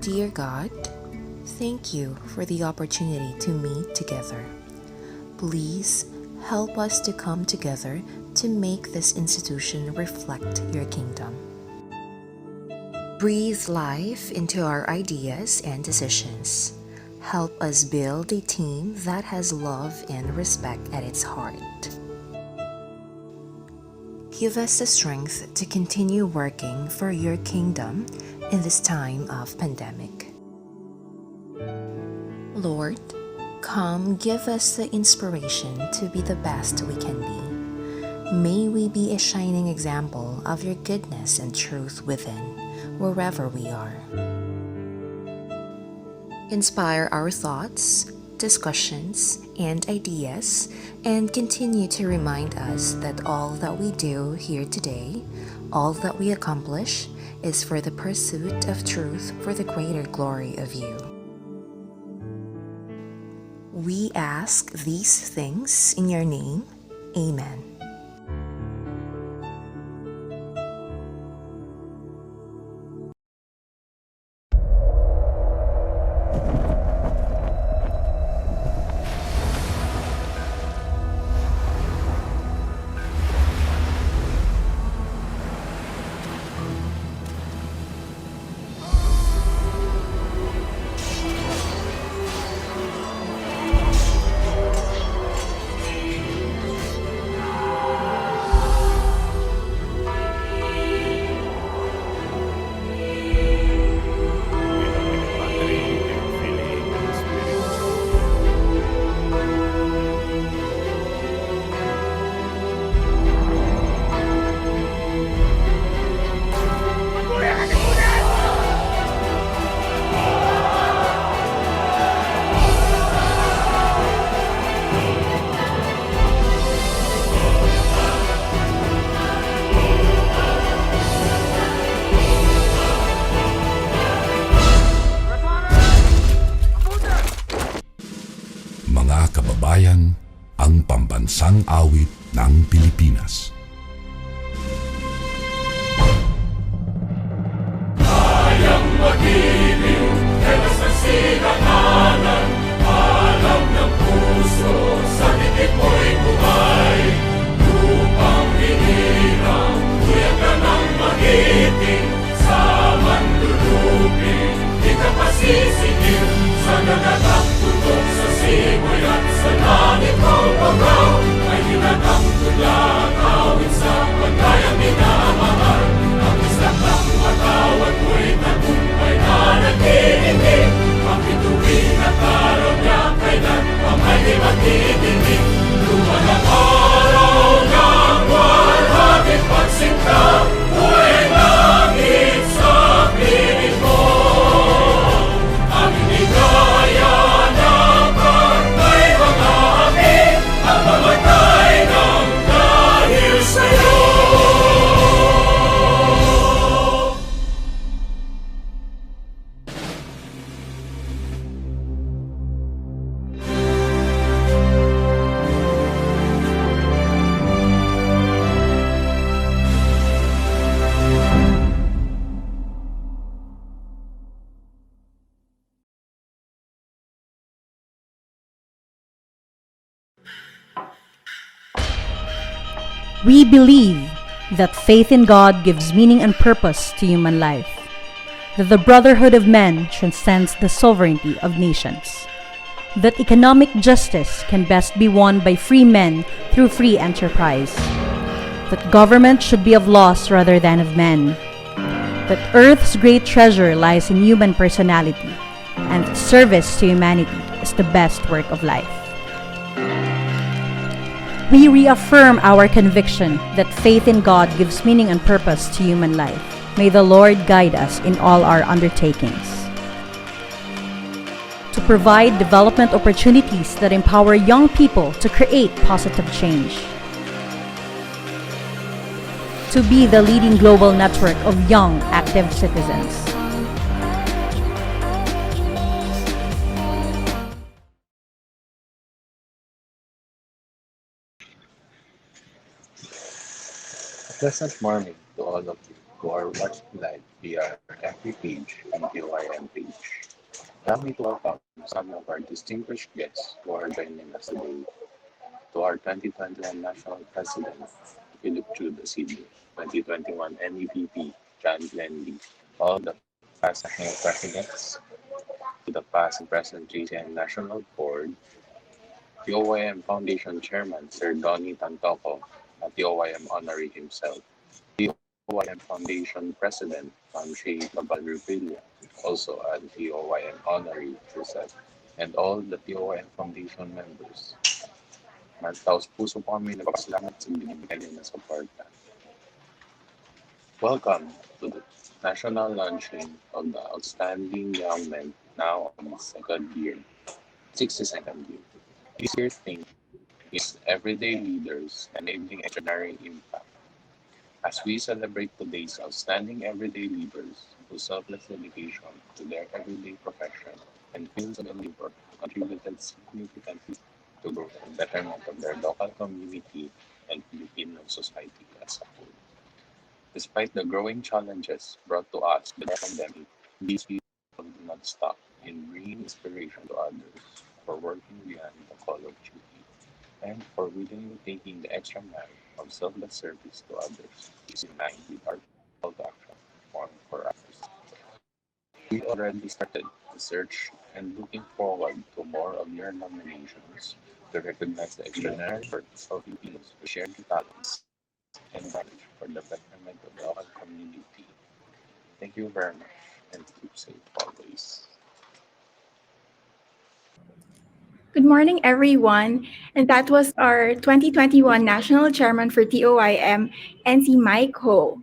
Dear God, thank you for the opportunity to meet together. Please help us to come together to make this institution reflect your kingdom. Breathe life into our ideas and decisions. Help us build a team that has love and respect at its heart. Give us the strength to continue working for your kingdom in this time of pandemic. Lord, come give us the inspiration to be the best we can be. May we be a shining example of your goodness and truth within, wherever we are. Inspire our thoughts, discussions, and ideas, and continue to remind us that all that we do here today, all that we accomplish, is for the pursuit of truth for the greater glory of you. We ask these things in your name. Amen. Mga kababayan, ang pambansang awit ng Pilipinas. Kayang mag-ibig, telas ng sinakanan, alam ng puso, sa dikit mo'y buhay. Lupang hinirang, kuya ka ng magiting, sa manluluping, di ka pasisigil, sa nagatak tutok sa simoy at sa langit mong pagaw, ay hinatang tulad, awit sa pagkayang minamahal. Ang isla ng matawad mo'y tagumpay na nagtitindig, ang bituin at araw niya kailan pa may di magtitindig. Luman ang araw ng walhaging pagsinta, buhay langit sa piling mo. Ang inigaya ng pagkay mga api, ang mamatay ng dahil sa'yo. We believe that faith in God gives meaning and purpose to human life, that the brotherhood of men transcends the sovereignty of nations, that economic justice can best be won by free men through free enterprise, that government should be of laws rather than of men, that Earth's great treasure lies in human personality, and that service to humanity is the best work of life. We reaffirm our conviction that faith in God gives meaning and purpose to human life. May the Lord guide us in all our undertakings. To provide development opportunities that empower young people to create positive change. To be the leading global network of young, active citizens. Pleasant morning to all of you. who are watching live via every page and TOYM page. Allow me to welcome some of our distinguished guests who are joining us today. To our 2021 National President, Philip Chu, the CD, 2021 NEVP, John Glenn Lee, all the past national presidents, to the past and present JCN National Board, the OYM Foundation Chairman, Sir Donnie Tantoco, at the OYM Honorary himself, the OYM Foundation President, Shay Labal Revilla, also at the OYM Honorary Joseph, and all the TOYM Foundation members. Taos puso po kami nagpapasalamat sa binibigay niyo na suporta. Welcome to the national launching of the Outstanding Young Men, now on its second year, 62nd year. This year's theme is Everyday Leaders Enabling Extraordinary Impact. As we celebrate today's outstanding everyday leaders whose selfless dedication to their everyday profession and fields of labor contributed significantly to growth and betterment of their local community and Filipino society as a whole. Despite the growing challenges brought to us by the pandemic, these people do not stop in bringing inspiration to others for working beyond the call of duty and for willingly taking the extra mile of selfless service to others is in line with our call to action form for others. We already started the search and looking forward to more of your nominations to recognize the extraordinary efforts of Filipinos who share their talents and knowledge for the betterment of the local community. Thank you very much and keep safe always. Good morning, everyone. And that was our 2021 National Chairman for TOYM, NC Mike Ho.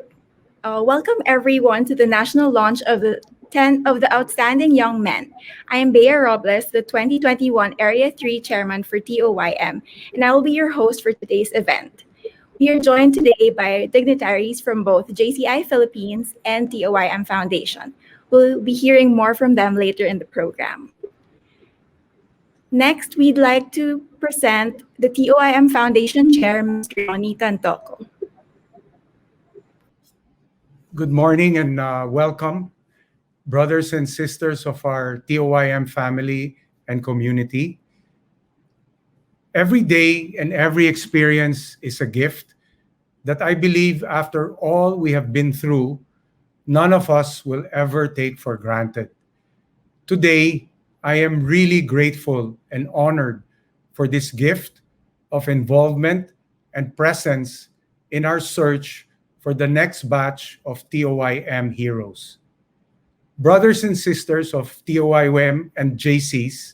Welcome, everyone, to the national launch of the 10 of the Outstanding Young Men. I am Bea Robles, the 2021 Area 3 Chairman for TOYM, and I will be your host for today's event. We are joined today by dignitaries from both JCI Philippines and TOYM Foundation. We'll be hearing more from them later in the program. Next, we'd like to present the TOIM Foundation Chair, Mr. Donnie Tantoco. Good morning and welcome, brothers and sisters of our TOYM family and community. Every day and every experience is a gift that I believe after all we have been through, none of us will ever take for granted. Today, I am really grateful and honored for this gift of involvement and presence in our search for the next batch of TOYM heroes. Brothers and sisters of TOYM and JCs,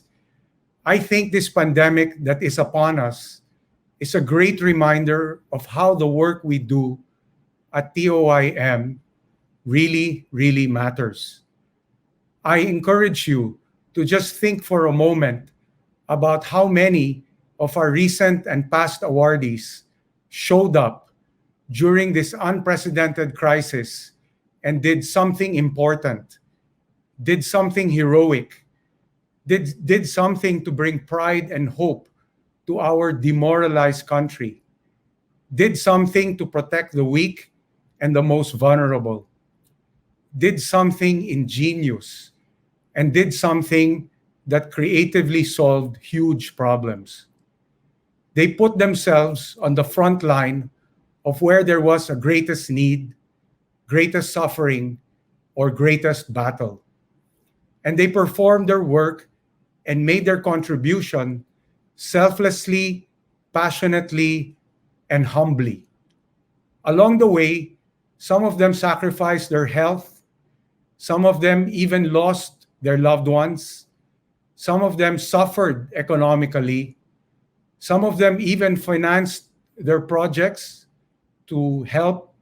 I think this pandemic that is upon us is a great reminder of how the work we do at TOYM really matters. I encourage you to just think for a moment about how many of our recent and past awardees showed up during this unprecedented crisis and did something important, did something heroic, did something to bring pride and hope to our demoralized country, did something to protect the weak and the most vulnerable, did something ingenious, and did something that creatively solved huge problems. They put themselves on the front line of where there was a greatest need, greatest suffering, or greatest battle. And they performed their work and made their contribution selflessly, passionately, and humbly. Along the way, some of them sacrificed their health, some of them even lost their loved ones. Some of them suffered economically. Some of them even financed their projects to help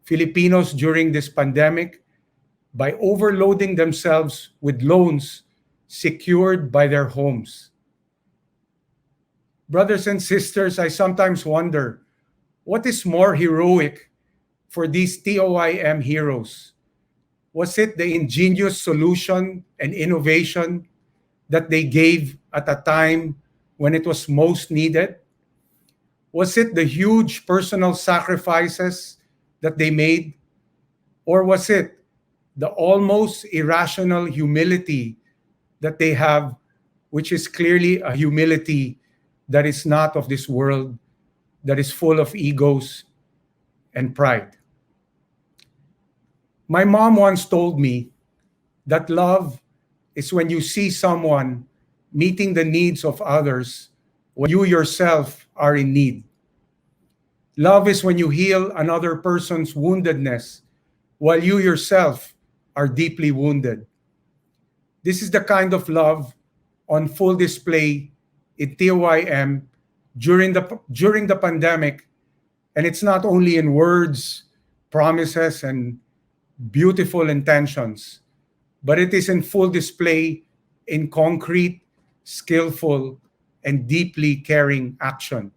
Filipinos during this pandemic by overloading themselves with loans secured by their homes. Brothers and sisters, I sometimes wonder, what is more heroic for these TOYM heroes? Was it the ingenious solution and innovation that they gave at a time when it was most needed? Was it the huge personal sacrifices that they made? Or was it the almost irrational humility that they have, which is clearly a humility that is not of this world, that is full of egos and pride? My mom once told me that love is when you see someone meeting the needs of others when you yourself are in need. Love is when you heal another person's woundedness while you yourself are deeply wounded. This is the kind of love on full display in TOYM during the pandemic, and it's not only in words, promises, and beautiful intentions, but it is in full display in concrete, skillful, and deeply caring action.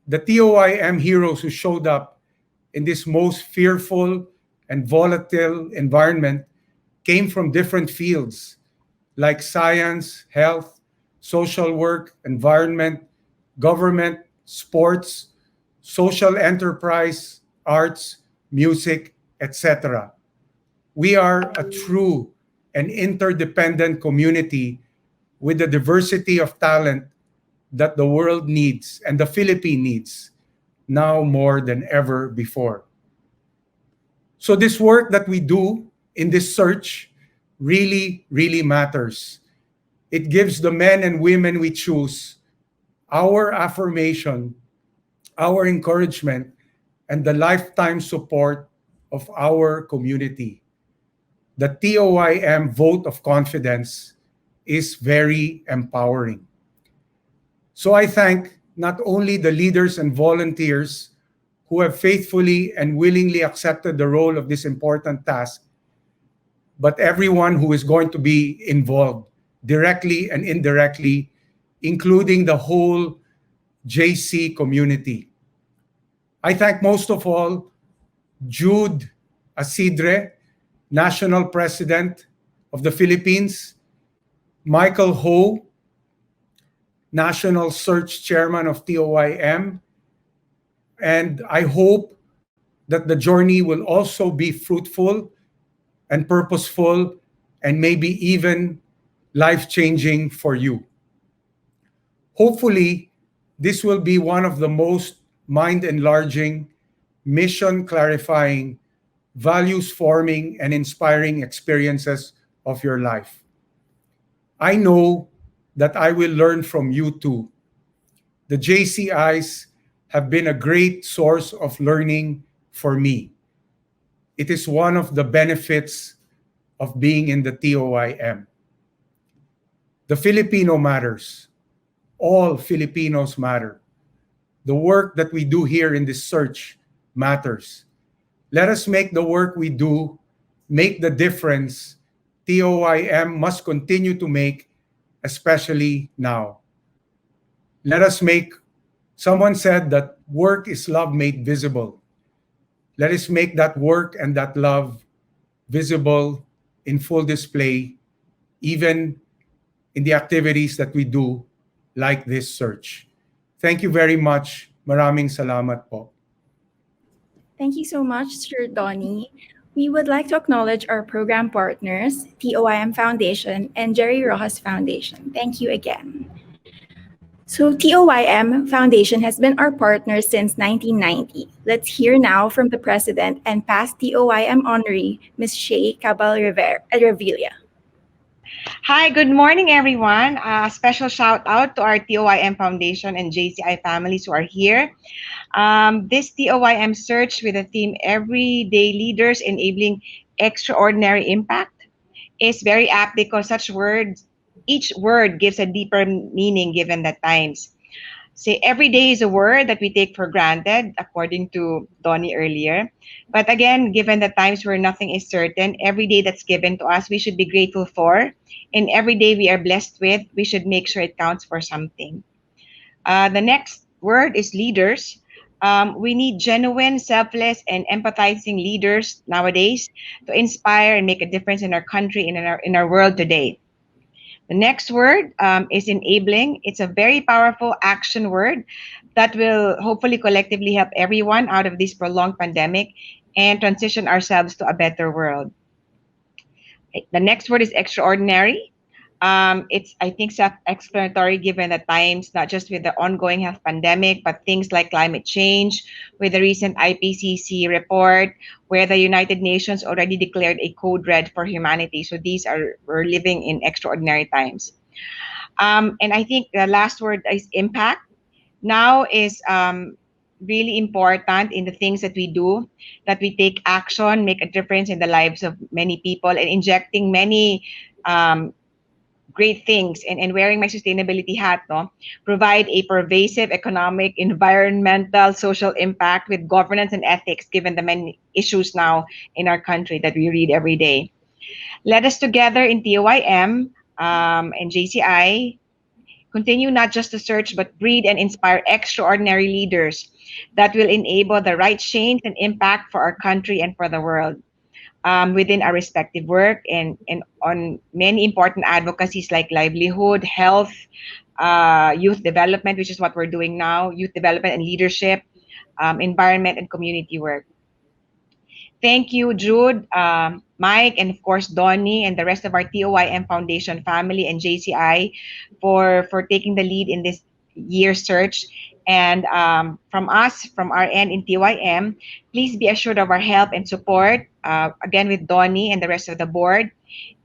The TOYM heroes who showed up in this most fearful and volatile environment came from different fields like science, health, social work, environment, government, sports, social enterprise, arts, music, etc. We are a true and interdependent community with the diversity of talent that the world needs and the Philippines needs now more than ever before. So this work that we do in this search really, really matters. It gives the men and women we choose our affirmation, our encouragement, and the lifetime support of our community. The TOYM vote of confidence is very empowering. So I thank not only the leaders and volunteers who have faithfully and willingly accepted the role of this important task, but everyone who is going to be involved directly and indirectly, including the whole JC community. I thank most of all Jude Asidre, National President of the Philippines, Michael Ho, National Search Chairman of TOYM, and I hope that the journey will also be fruitful and purposeful and maybe even life-changing for you. Hopefully, this will be one of the most mind-enlarging, mission-clarifying, values-forming, and inspiring experiences of your life. I know that I will learn from you too. The JCIs have been a great source of learning for me. It is one of the benefits of being in the TOYM. The Filipino matters. All Filipinos matter. The work that we do here in this search matters. Let us make the work we do make the difference TOYM must continue to make, especially now. Let us make, someone said that work is love made visible. Let us make that work and that love visible in full display, even in the activities that we do, like this search. Thank you very much. Maraming salamat po. Thank you so much, Sir Donnie. We would like to acknowledge our program partners, TOIM Foundation and Jerry Rojas Foundation. Thank you again. So TOYM Foundation has been our partner since 1990. Let's hear now from the president and past TOYM honoree, Ms. Shay Cabal Revilla. Hi, good morning, everyone. A special shout out to our TOYM Foundation and JCI families who are here. This TOYM search with the theme Everyday Leaders Enabling Extraordinary Impact is very apt because each word gives a deeper meaning given the times. Say every day is a word that we take for granted, according to Donnie earlier. But again, given the times where nothing is certain, every day that's given to us, we should be grateful for. And every day we are blessed with, we should make sure it counts for something. The next word is leaders. We need genuine, selfless, and empathizing leaders nowadays to inspire and make a difference in our country and in our world today. The next word is enabling. It's a very powerful action word that will hopefully collectively help everyone out of this prolonged pandemic. and transition ourselves to a better world. The next word is extraordinary. It's, I think, self-explanatory given the times, not just with the ongoing health pandemic, but things like climate change, with the recent IPCC report, where the United Nations already declared a code red for humanity. So these are, we're living in extraordinary times. And I think the last word is impact. Now is really important in the things that we do, that we take action, make a difference in the lives of many people, and injecting many um, great things, and wearing my sustainability hat, no, provide a pervasive economic, environmental, social impact with governance and ethics, given the many issues now in our country that we read every day. Let us together in TOYM and JCI continue not just to search, but breed and inspire extraordinary leaders that will enable the right change and impact for our country and for the world, within our respective work, and on many important advocacies like livelihood, health, youth development, which is what we're doing now, youth development and leadership, environment and community work. Thank you, Jude, Mike, and of course, Donnie, and the rest of our TOYM Foundation family and JCI for taking the lead in this year search. And from us, from our end in TYM, please be assured of our help and support, again, with Donnie and the rest of the board,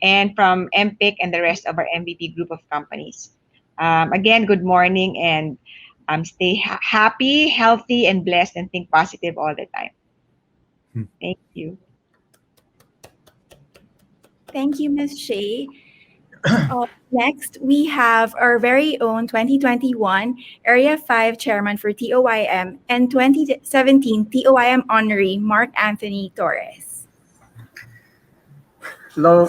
and from MPIC and the rest of our MVP group of companies. Again, good morning, and stay happy, healthy, and blessed, and think positive all the time. Thank you. Thank you, Ms. Shea. Next, we have our very own 2021 Area 5 Chairman for TOYM and 2017 TOYM Honoree, Mark Anthony Torres. Hello,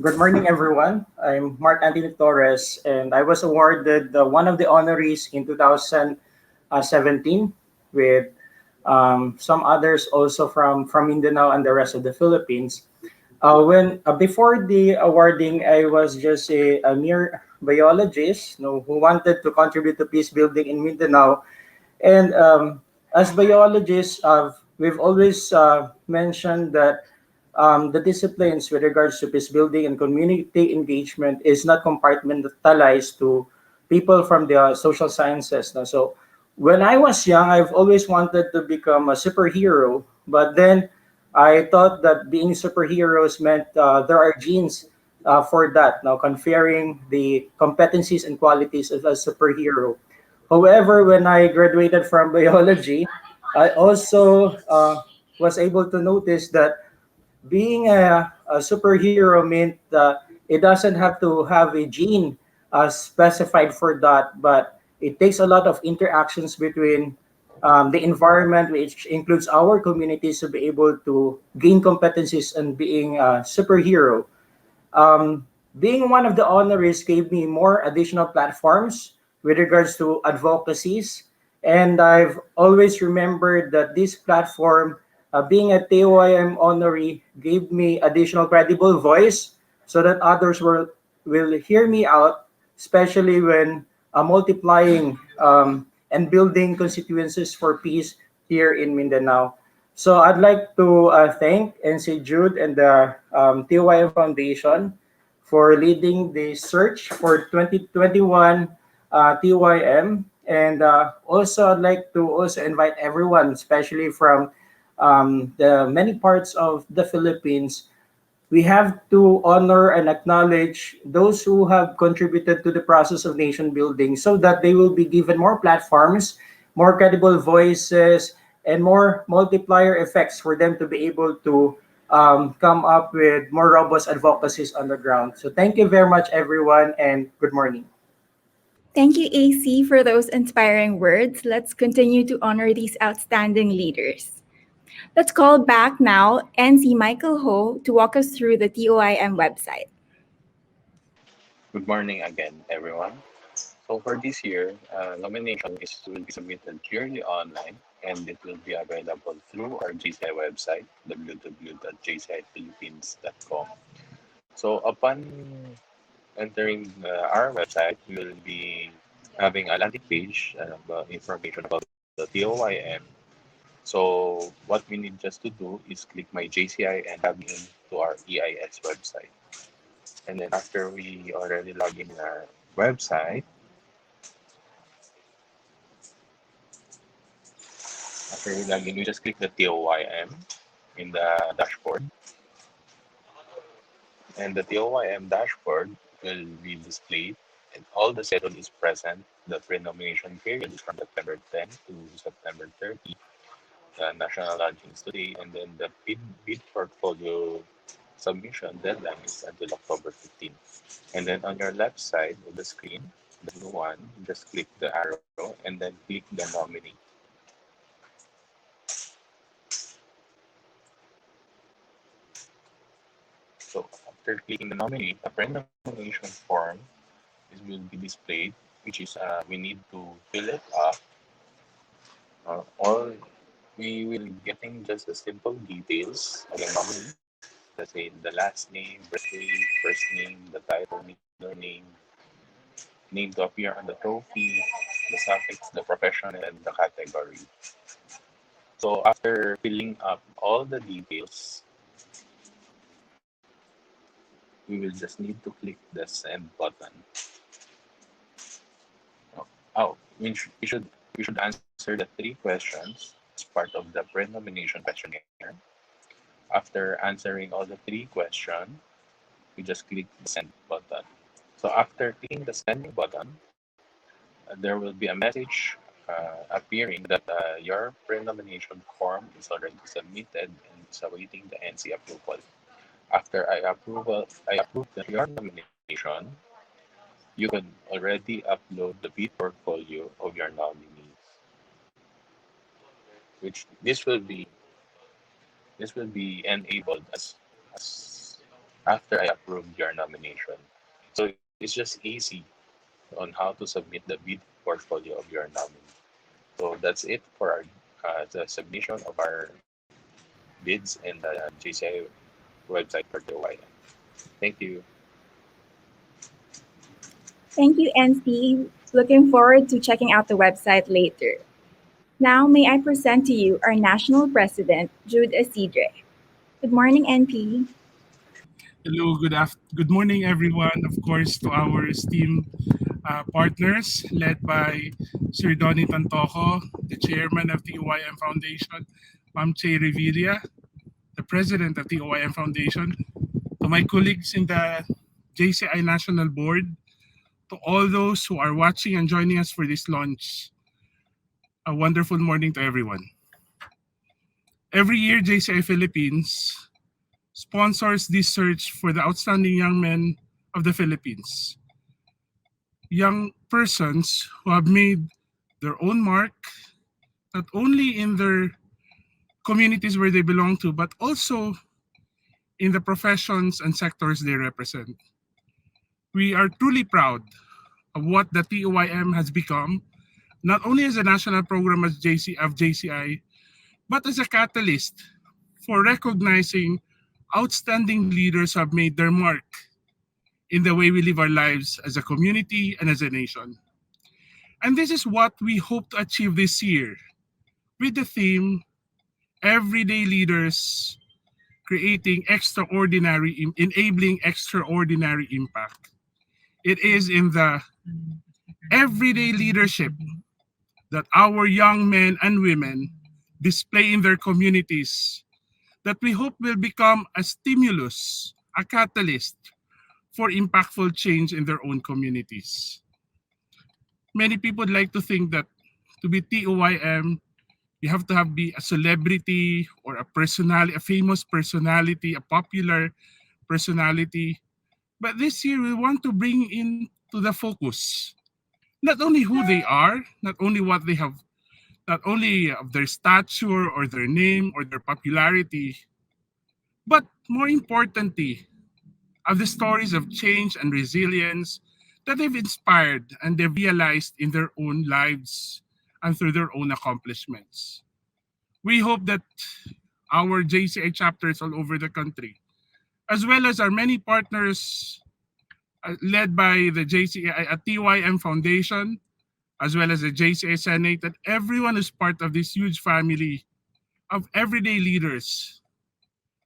good morning, everyone. I'm Mark Anthony Torres, and I was awarded one of the honorees in 2017 with some others also from Mindanao and the rest of the Philippines. When Before the awarding, I was just a mere biologist, who wanted to contribute to peace building in Mindanao. And as biologists, we've always mentioned that the disciplines with regards to peace building and community engagement is not compartmentalized to people from the social sciences. No? So when I was young, I've always wanted to become a superhero, but then I thought that being superheroes meant there are genes for that, now conferring the competencies and qualities of a superhero. However, when I graduated from biology, I also was able to notice that being a superhero meant it doesn't have to have a gene specified for that, but it takes a lot of interactions between the environment, which includes our communities, to be able to gain competencies and being a superhero. Being one of the honorees gave me more additional platforms with regards to advocacies. And I've always remembered that this platform, being a TOIM honoree, gave me additional credible voice so that others will hear me out, especially when multiplying and building constituencies for peace here in Mindanao. So I'd like to thank NC Jude and the TOYM Foundation for leading the search for 2021 TOYM. And also I'd like to also invite everyone, especially from the many parts of the Philippines. We have to honor and acknowledge those who have contributed to the process of nation building so that they will be given more platforms, more credible voices, and more multiplier effects for them to be able to come up with more robust advocacies on the ground. So thank you very much, everyone, and good morning. Thank you, AC, for those inspiring words. Let's continue to honor these outstanding leaders. Let's call back now NC Michael Ho to walk us through the TOIM website. Good morning again, everyone. So for this year, nomination will be submitted purely online, and it will be available through our JCI website, www.jciphilippines.com. So upon entering our website, we will be having a landing page, information about the TOIM, So what we need just to do is click my JCI and log in to our EIS website. And then after we already log in our website, after we log in, we just click the TOYM in the dashboard. And the TOYM dashboard will be displayed and all the schedule is present. The pre-nomination period is from September 10 to September 30. The national launching is today, and then the bid portfolio submission deadline is until October 15. And then on your left side of the screen, the blue one, just click the arrow and then click the nominee. So after clicking the nominee, a pre-nomination form will be displayed, which is we need to fill it up. Or we will getting just the simple details of the nominee. Let's say the last name, birthday, first name, the title, middle name to appear on the trophy, the suffix, the profession, and the category. So after filling up all the details, we will just need to click the send button. Oh, we should answer the three questions as part of the pre-nomination questionnaire. After answering all the three questions, we just click the send button. So after clicking the sending button, there will be a message appearing that your pre-nomination form is already submitted and is awaiting the NC approval. After I approve your nomination, you can already upload the bid portfolio of your nominees, which this will be enabled as after I approve your nomination. So it's just easy on how to submit the bid portfolio of your nominee. So that's it for the submission of our bids in the JCI website for the OIM. Thank you. Thank you, NC. Looking forward to checking out the website later. Now, may I present to you our National President, Jude Isidre. Good morning, NP. Hello, good morning, everyone. Of course, to our esteemed partners led by Sir Donny Tantoco, the chairman of the OIM Foundation, Ma'am Che Revilla, the president of the OIM Foundation, to my colleagues in the JCI National Board, to all those who are watching and joining us for this launch. A wonderful morning to everyone. Every year, JCI Philippines sponsors this search for the outstanding young men of the Philippines. Young persons who have made their own mark, not only in their communities where they belong to, but also in the professions and sectors they represent. We are truly proud of what the TOYM has become, not only as a national program of JCI, but as a catalyst for recognizing outstanding leaders who have made their mark in the way we live our lives as a community and as a nation. And this is what we hope to achieve this year with the theme, Everyday Leaders Creating Enabling Extraordinary Impact. It is in the everyday leadership that our young men and women display in their communities that we hope will become a stimulus, a catalyst for impactful change in their own communities. Many people like to think that to be TOYM, you have to be a celebrity or a personality, a famous personality, a popular personality. But this year, we want to bring into the focus not only who they are, not only what they have, not only of their stature or their name or their popularity, but more importantly, of the stories of change and resilience that they've inspired and they've realized in their own lives and through their own accomplishments. We hope that our JCI chapters all over the country, as well as our many partners led by the JCI at TOYM Foundation, as well as the JCI Senate, that everyone is part of this huge family of everyday leaders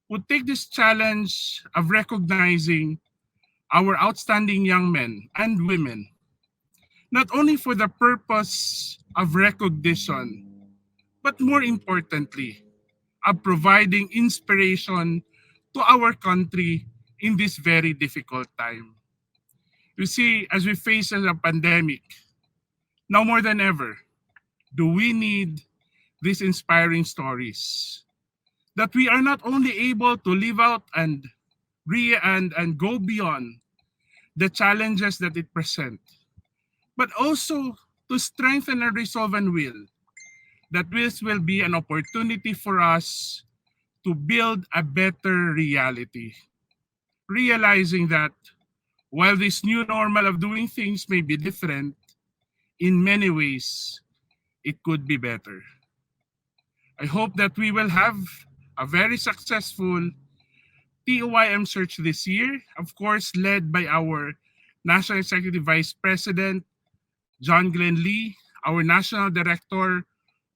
would take this challenge of recognizing our outstanding young men and women, not only for the purpose of recognition, but more importantly, of providing inspiration to our country in this very difficult time. You see, as we face a pandemic, now more than ever, do we need these inspiring stories that we are not only able to live out and go beyond the challenges that it presents, but also to strengthen our resolve and will that this will be an opportunity for us to build a better reality. Realizing that while this new normal of doing things may be different, in many ways, it could be better. I hope that we will have a very successful TOYM search this year, of course, led by our National Executive Vice President, John Glenn Lee, our National Director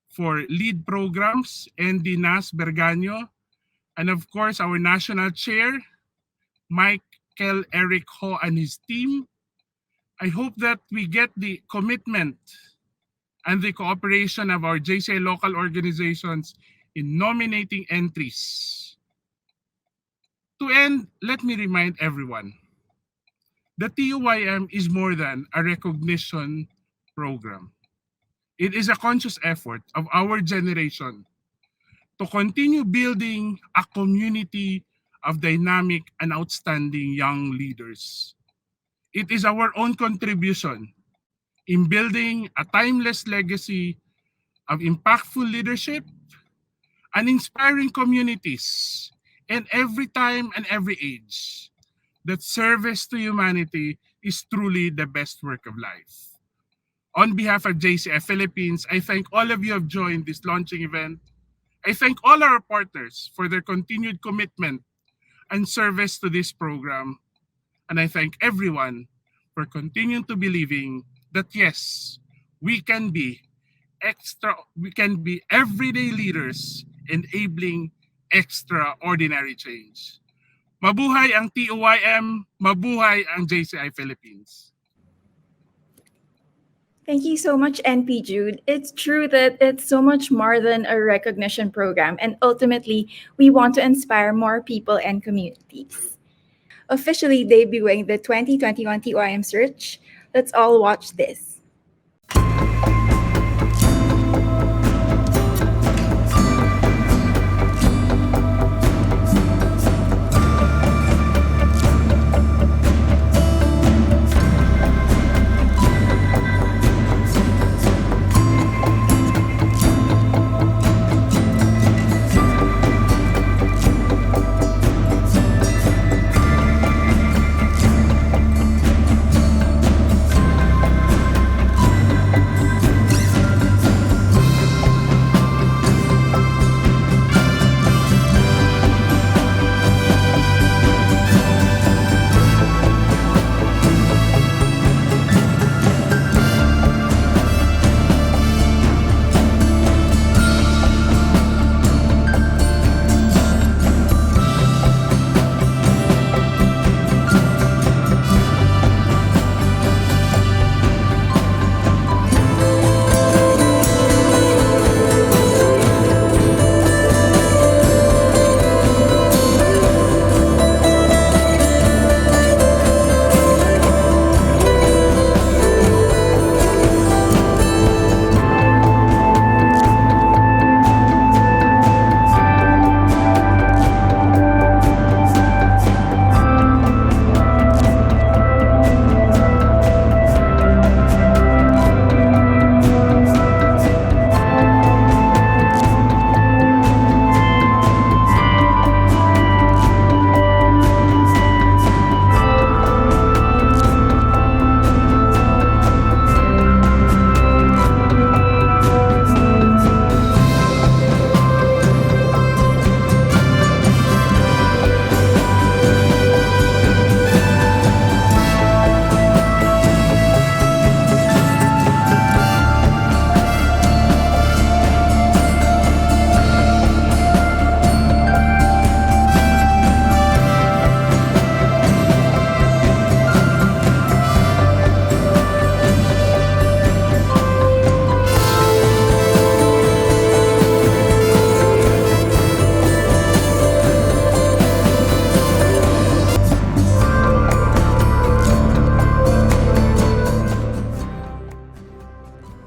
for Lead Programs, Andy Nas Berganyo, and of course, our National Chair, Michael Eric Ho and his team. I hope that we get the commitment and the cooperation of our JCI local organizations in nominating entries. To end, let me remind everyone, the TOYM is more than a recognition program. It is a conscious effort of our generation to continue building a community of dynamic and outstanding young leaders. It is our own contribution in building a timeless legacy of impactful leadership and inspiring communities in every time and every age, that service to humanity is truly the best work of life. On behalf of JCI Philippines, I thank all of you who have joined this launching event. I thank all our partners for their continued commitment and service to this program. And I thank everyone for continuing to believing that yes, we can be everyday leaders enabling extraordinary change. Mabuhay ang TOYM, mabuhay ang JCI Philippines. Thank you so much, NP Jude. It's true that it's so much more than a recognition program, and ultimately, we want to inspire more people and communities. Officially debuting the 2021 TOYM search, let's all watch this.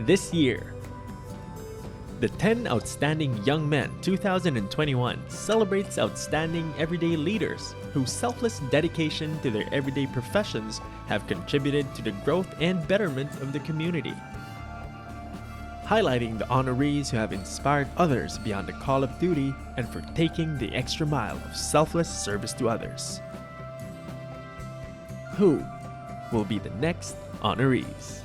This year, the 10 Outstanding Young Men 2021 celebrates outstanding everyday leaders whose selfless dedication to their everyday professions have contributed to the growth and betterment of the community. Highlighting the honorees who have inspired others beyond the call of duty and for taking the extra mile of selfless service to others. Who will be the next honorees?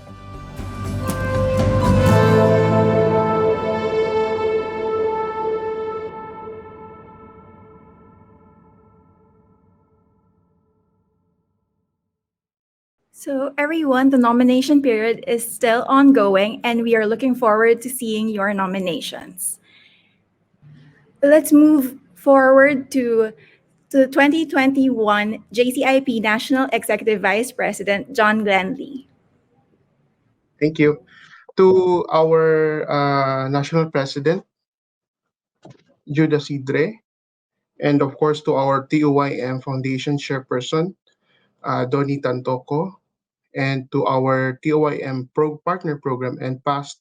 So, everyone, the nomination period is still ongoing, and we are looking forward to seeing your nominations. Let's move forward to the 2021 JCIP National Executive Vice President, John Glenlee. Thank you. To our National President, Judas Idre, and of course to our TOYM Foundation Chairperson, Donnie Tantoco, and to our TOYM Partner Program and past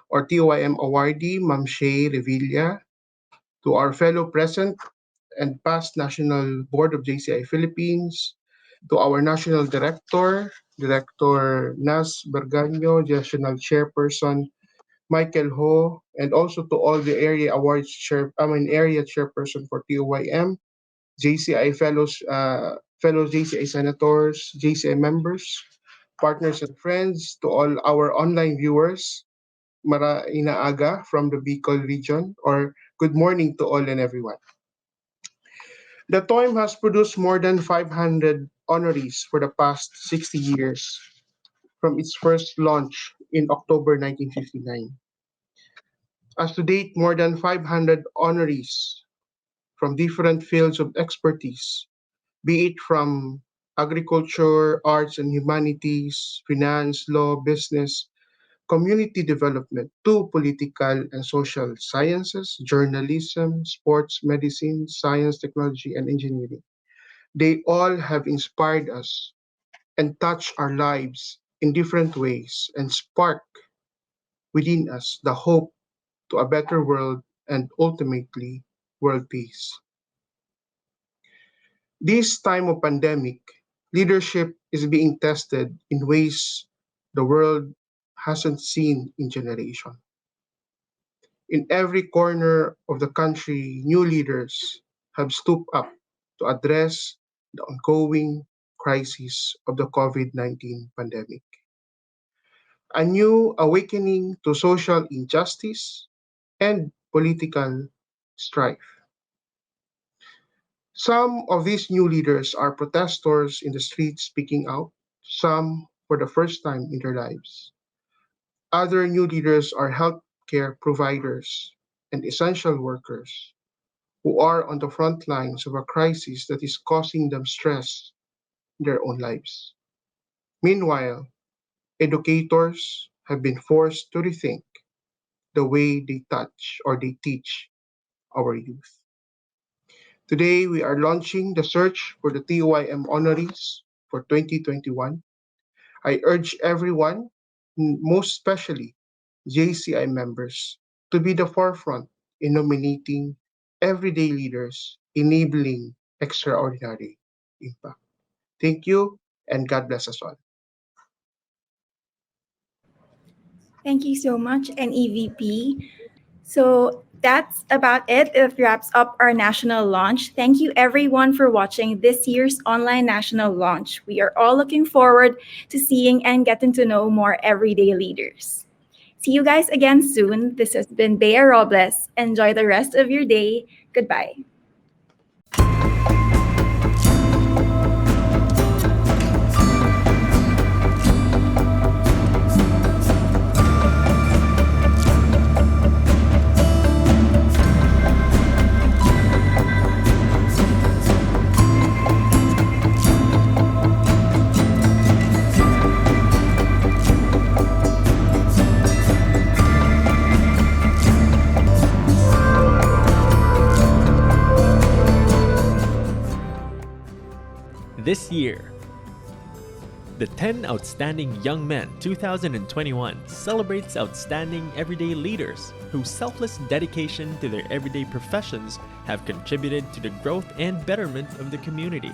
or TOYM awardee, Ma'am Shay Revilla, to our fellow present and past National Board of JCI Philippines, to our National Director, Director Nas Berganyo, National Chairperson Michael Ho, and also to all the area awards area chairperson for TOYM, JCI fellows, fellow JCI senators, JCI members, partners and friends, to all our online viewers, Mara Inaaga from the Bicol region, or good morning to all and everyone. The TOYM has produced more than 500 honorees for the past 60 years from its first launch in October 1959. As to date, more than 500 honorees from different fields of expertise, be it from agriculture, arts and humanities, finance, law, business, community development, to political and social sciences, journalism, sports, medicine, science, technology, and engineering. They all have inspired us and touched our lives in different ways and spark within us the hope to a better world and ultimately world peace. This time of pandemic, leadership is being tested in ways the world hasn't seen in generation. In every corner of the country, new leaders have stooped up to address the ongoing crisis of the COVID-19 pandemic. A new awakening to social injustice and political strife. Some of these new leaders are protesters in the streets speaking out, some for the first time in their lives. Other new leaders are healthcare providers and essential workers who are on the front lines of a crisis that is causing them stress in their own lives. Meanwhile, educators have been forced to rethink the way they touch or they teach our youth. Today, we are launching the search for the TOYM honorees for 2021. I urge everyone, most especially JCI members, to be the forefront in nominating everyday leaders, enabling extraordinary impact. Thank you, and God bless us all. Thank you so much, NEVP. So that's about it. It wraps up our national launch. Thank you, everyone, for watching this year's online national launch. We are all looking forward to seeing and getting to know more everyday leaders. See you guys again soon. This has been Bea Robles. Enjoy the rest of your day. Goodbye. This year, The 10 Outstanding Young Men 2021 celebrates outstanding everyday leaders whose selfless dedication to their everyday professions have contributed to the growth and betterment of the community.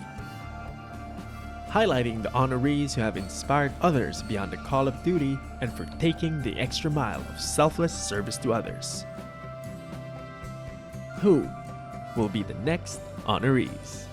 Highlighting the honorees who have inspired others beyond the call of duty and for taking the extra mile of selfless service to others. Who will be the next honorees?